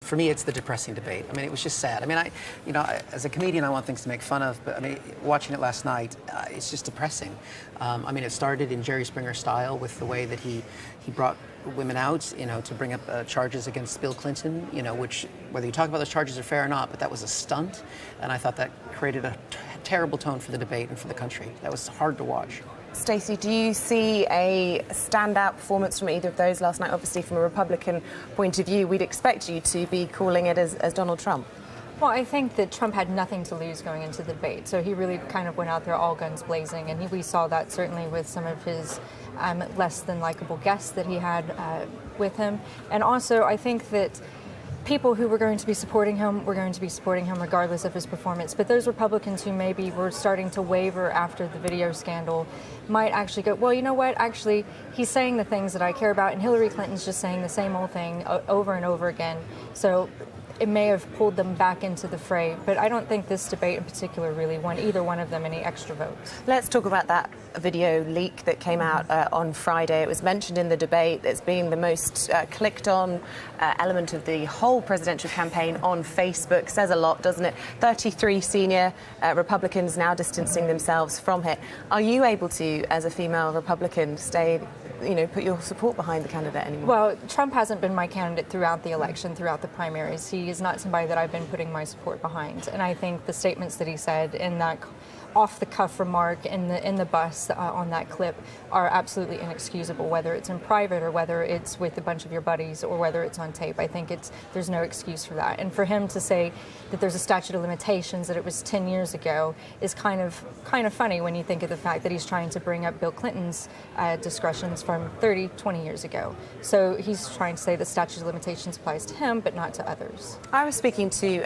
For me, it's the depressing debate. I mean, it was just sad. I mean, as a comedian, I want things to make fun of, but I mean, watching it last night, it's just depressing. I mean, it started in Jerry Springer style with the way that he brought women out, to bring up charges against Bill Clinton, which, whether you talk about those charges are fair or not, but that was a stunt, and I thought that created a terrible tone for the debate and for the country. That was hard to watch. Stacey, do you see a standout performance from either of those last night? Obviously, from a Republican point of view, we'd expect you to be calling it as Donald Trump. Well, I think that Trump had nothing to lose going into the debate, so he really kind of went out there all guns blazing, and we saw that certainly with some of his less than likable guests that he had with him. And also, I think that people who were going to be supporting him were going to be supporting him regardless of his performance. But those Republicans who maybe were starting to waver after the video scandal might actually go, well, you know what, actually, he's saying the things that I care about, and Hillary Clinton's just saying the same old thing over and over again. So it may have pulled them back into the fray, but I don't think this debate in particular really won either one of them any extra votes. Let's talk about that video leak that came out on Friday. It was mentioned in the debate as being the most clicked on element of the whole presidential campaign on Facebook. Says a lot, doesn't it? 33 senior Republicans now distancing themselves from it. Are you able to, as a female Republican, put your support behind the candidate anymore? Well, Trump hasn't been my candidate throughout the election, throughout the primaries. He is not somebody that I've been putting my support behind. And I think the statements that he said in that off-the-cuff remark in the bus on that clip are absolutely inexcusable, whether it's in private or whether it's with a bunch of your buddies or whether it's on tape. I think there's no excuse for that. And for him to say that there's a statute of limitations, that it was 10 years ago, is kind of funny when you think of the fact that he's trying to bring up Bill Clinton's discretions from 30, 20 years ago. So he's trying to say the statute of limitations applies to him, but not to others. I was speaking to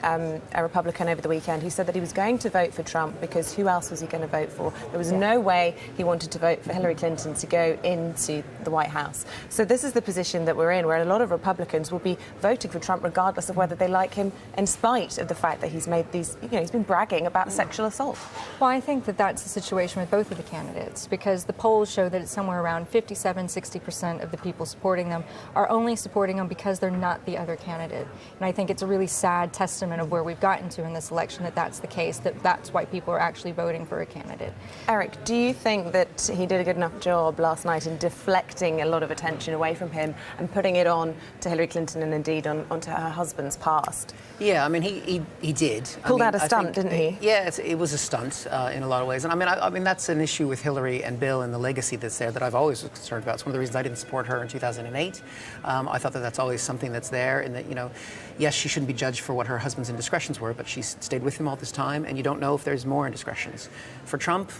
a Republican over the weekend who said that he was going to vote for Trump because who else was he going to vote for? There was no way he wanted to vote for Hillary Clinton to go into the White House. So this is the position that we're in, where a lot of Republicans will be voting for Trump regardless of whether they like him, in spite of the fact that he's made these, he's been bragging about sexual assault. Well, I think that that's the situation with both of the candidates, because the polls show that it's somewhere around 57-60% of the people supporting them are only supporting them because they're not the other candidate. And I think it's a really sad testament of where we've gotten to in this election that that's the case, that's why people are actually voting for a candidate. Eric, do you think that he did a good enough job last night in deflecting a lot of attention away from him and putting it on to Hillary Clinton and indeed onto her husband's past? Yeah, I mean, he did. Pulled out a stunt, didn't he? Yeah, it was a stunt in a lot of ways. And I mean, that's an issue with Hillary and Bill and the legacy that's there that I've always was concerned about. It's one of the reasons I didn't support her in 2008. I thought that that's always something that's there, and that, yes, she shouldn't be judged for what her husband's indiscretions were, but she's stayed with him all this time, and you don't know if there's more indiscretions. For Trump,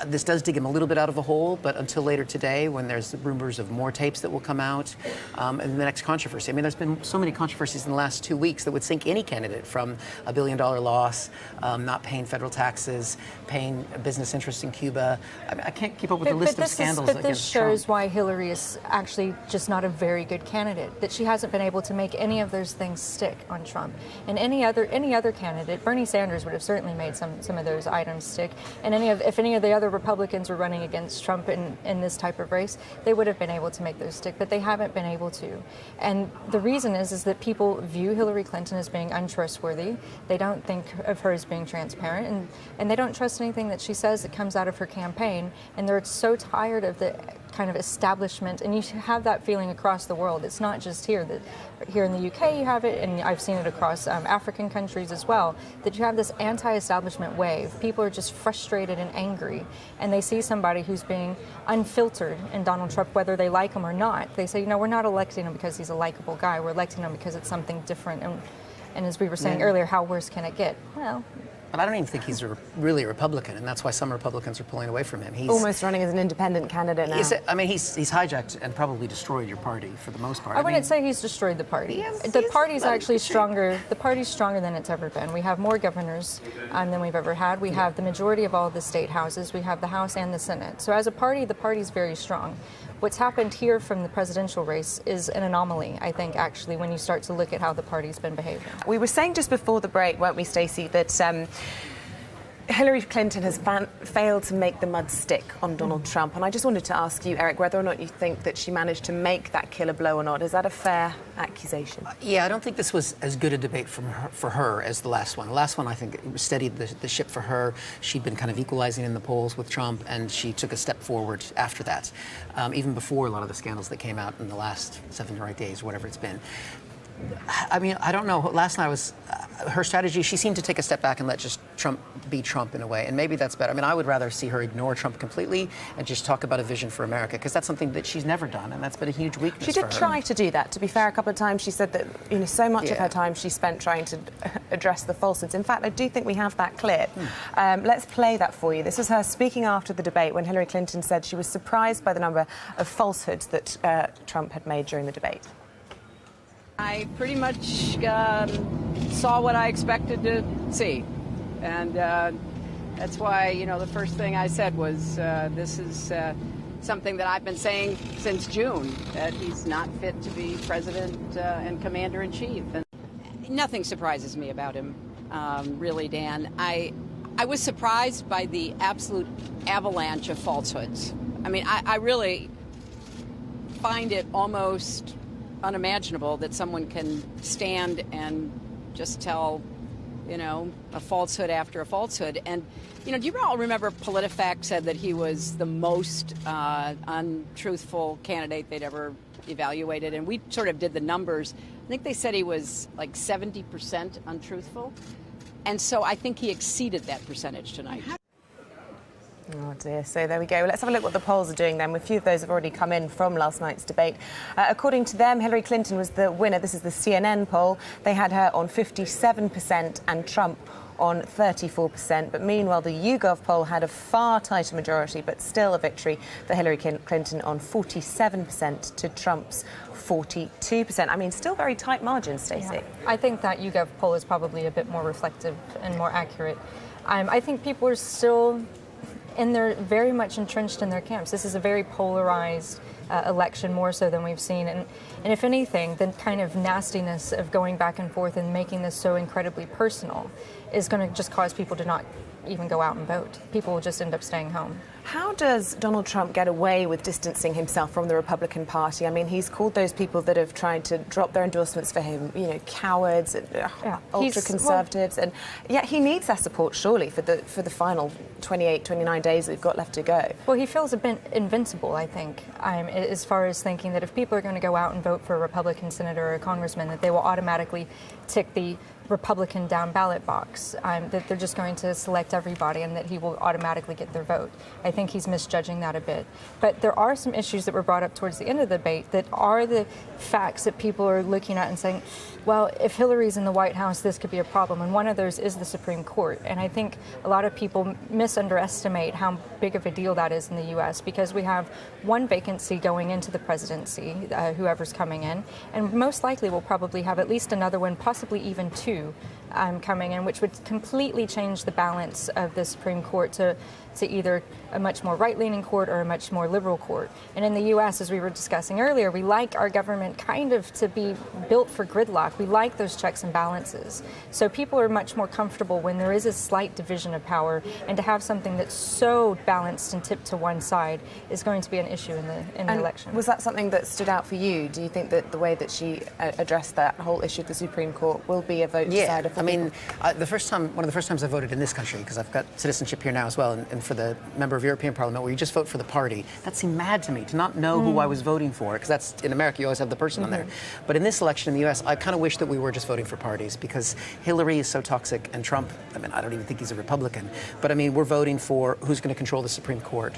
this does dig him a little bit out of a hole, but until later today, when there's rumors of more tapes that will come out, and the next controversy. I mean, there's been so many controversies in the last 2 weeks that would sink any candidate, from a $1 billion loss, not paying federal taxes, paying business interests in Cuba. I mean, I can't keep up with the list of scandals against Trump. But this shows why Hillary is actually just not a very good candidate, that she hasn't been able to make any of those things stick on Trump. And any other candidate, Bernie Sanders would have certainly made some of those items stick. And if any of the other Republicans were running against Trump in this type of race, they would have been able to make those stick, but they haven't been able to. And the reason is that people view Hillary Clinton as being untrustworthy. They don't think of her as being transparent, and they don't trust anything that she says that comes out of her campaign, and they're so tired of the kind of establishment, and you have that feeling across the world. It's not just here. That here in the UK you have it, and I've seen it across African countries as well, that you have this anti-establishment wave. People are just frustrated and angry, and they see somebody who's being unfiltered in Donald Trump, whether they like him or not. They say, we're not electing him because he's a likable guy. We're electing him because it's something different. And as we were saying earlier, how worse can it get? Well, but I don't even think he's really a Republican, and that's why some Republicans are pulling away from him. He's almost running as an independent candidate now. He's hijacked and probably destroyed your party for the most part. I wouldn't say he's destroyed the party. The party's actually stronger. The party's stronger than it's ever been. We have more governors than we've ever had. We have the majority of all the state houses. We have the House and the Senate. So as a party, the party's very strong. What's happened here from the presidential race is an anomaly, I think, actually, when you start to look at how the party's been behaving. We were saying just before the break, weren't we, Stacey, that Hillary Clinton has failed to make the mud stick on Donald Trump, and I just wanted to ask you, Eric, whether or not you think that she managed to make that killer blow or not. Is that a fair accusation? Yeah, I don't think this was as good a debate for her as the last one. The last one, I think, steadied the ship for her. She'd been kind of equalizing in the polls with Trump, and she took a step forward after that, even before a lot of the scandals that came out in the last 7 or 8 days, whatever it's been. I mean, I don't know. Last night was her strategy. She seemed to take a step back and let just Trump be Trump in a way, and maybe that's better. I mean, I would rather see her ignore Trump completely and just talk about a vision for America, because that's something that she's never done, and that's been a huge weakness for her. She did try to do that. To be fair, a couple of times she said that so much of her time she spent trying to address the falsehoods. In fact, I do think we have that clip. Let's play that for you. This was her speaking after the debate when Hillary Clinton said she was surprised by the number of falsehoods that Trump had made during the debate. I pretty much saw what I expected to see, and that's why, the first thing I said was this is something that I've been saying since June, that he's not fit to be president and commander-in-chief. And nothing surprises me about him, really, Dan. I was surprised by the absolute avalanche of falsehoods. I mean, I really find it almost unimaginable that someone can stand and just tell, a falsehood after a falsehood. And, do you all remember PolitiFact said that he was the most untruthful candidate they'd ever evaluated? And we sort of did the numbers. I think they said he was like 70% untruthful. And so I think he exceeded that percentage tonight. Oh dear, so there we go. Let's have a look what the polls are doing then. A few of those have already come in from last night's debate. According to them, Hillary Clinton was the winner. This is the CNN poll. They had her on 57% and Trump on 34%. But meanwhile, the YouGov poll had a far tighter majority, but still a victory for Hillary Clinton on 47% to Trump's 42%. I mean, still very tight margins, Stacey. Yeah. I think that YouGov poll is probably a bit more reflective and more accurate. I think people are still... and they're very much entrenched in their camps. This is a very polarized election, more so than we've seen. And if anything, the kind of nastiness of going back and forth and making this so incredibly personal is going to just cause people to not even go out and vote. People will just end up staying home. How does Donald Trump get away with distancing himself from the Republican Party? I mean, he's called those people that have tried to drop their endorsements for him, cowards, ultra-conservatives, and yet he needs that support, surely, for the final 28, 29 days we've got left to go. Well, he feels a bit invincible, I think, as far as thinking that if people are going to go out and vote for a Republican senator or a congressman, that they will automatically tick the Republican down ballot box, that they're just going to select everybody and that he will automatically get their vote. I think he's misjudging that a bit. But there are some issues that were brought up towards the end of the debate that are the facts that people are looking at and saying, well, if Hillary's in the White House, this could be a problem. And one of those is the Supreme Court. And I think a lot of people misunderestimate how big of a deal that is in the U.S. because we have one vacancy going into the presidency, whoever's coming in, and most likely we'll probably have at least another one, possibly even two, coming in, which would completely change the balance of the Supreme Court to either a much more right-leaning court or a much more liberal court. And in the U.S., as we were discussing earlier, we like our government kind of to be built for gridlock. We like those checks and balances. So people are much more comfortable when there is a slight division of power, and to have something that's so balanced and tipped to one side is going to be an issue in the election. Was that something that stood out for you? Do you think that the way that she addressed that whole issue of the Supreme Court will be a vote decider for people? one of the first times I voted in this country, because I've got citizenship here now as well, and for the member of European Parliament, where you just vote for the party, that seemed mad to me, to not know who I was voting for, because that's, in America, you always have the person on there. But in this election in the U.S., I kind of wish that we were just voting for parties, because Hillary is so toxic, and Trump, I don't even think he's a Republican, but we're voting for who's going to control the Supreme Court,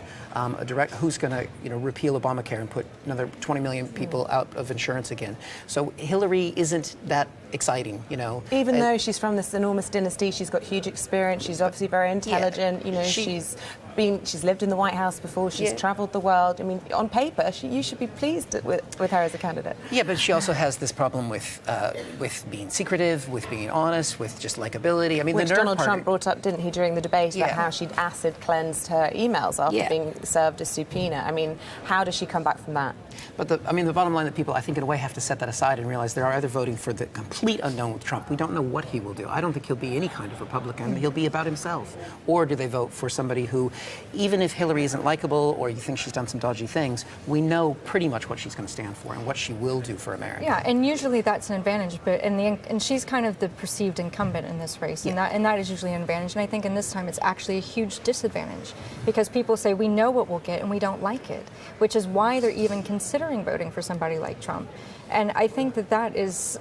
who's going to, repeal Obamacare and put another 20 million people out of insurance again. So Hillary isn't that exciting, Even though she's from this enormous dynasty, she's got huge experience, she's obviously very intelligent, she's she's lived in the White House before, she's traveled the world. I mean, on paper, you should be pleased with her as a candidate. Yeah, but she also has this problem with being secretive, with being honest, with just likability. I mean, which the Donald Trump brought up, didn't he, during the debate about how she'd acid cleansed her emails after being served a subpoena. I mean, how does she come back from that? But the bottom line that people, I think, in a way, have to set that aside and realize they're either voting for the complete unknown with Trump. We don't know what he will do. I don't think he'll be any kind of Republican. He'll be about himself. Or do they vote for somebody who, even if Hillary isn't likable or you think she's done some dodgy things, we know pretty much what she's going to stand for and what she will do for America. Yeah, and usually that's an advantage. But and she's kind of the perceived incumbent in this race, and that is usually an advantage. And I think in this time it's actually a huge disadvantage because people say we know what we'll get and we don't like it, which is why they're even considering voting for somebody like Trump. And I think that is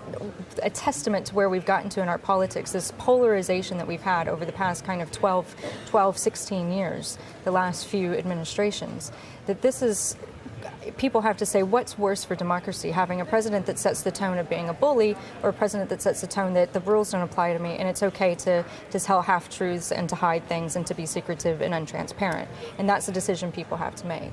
a testament to where we've gotten to in our politics, this polarization that we've had over the past kind of 12, 16 years, the last few administrations, that this is, people have to say, what's worse for democracy, having a president that sets the tone of being a bully or a president that sets the tone that the rules don't apply to me and it's okay to tell half-truths and to hide things and to be secretive and untransparent. And that's a decision people have to make.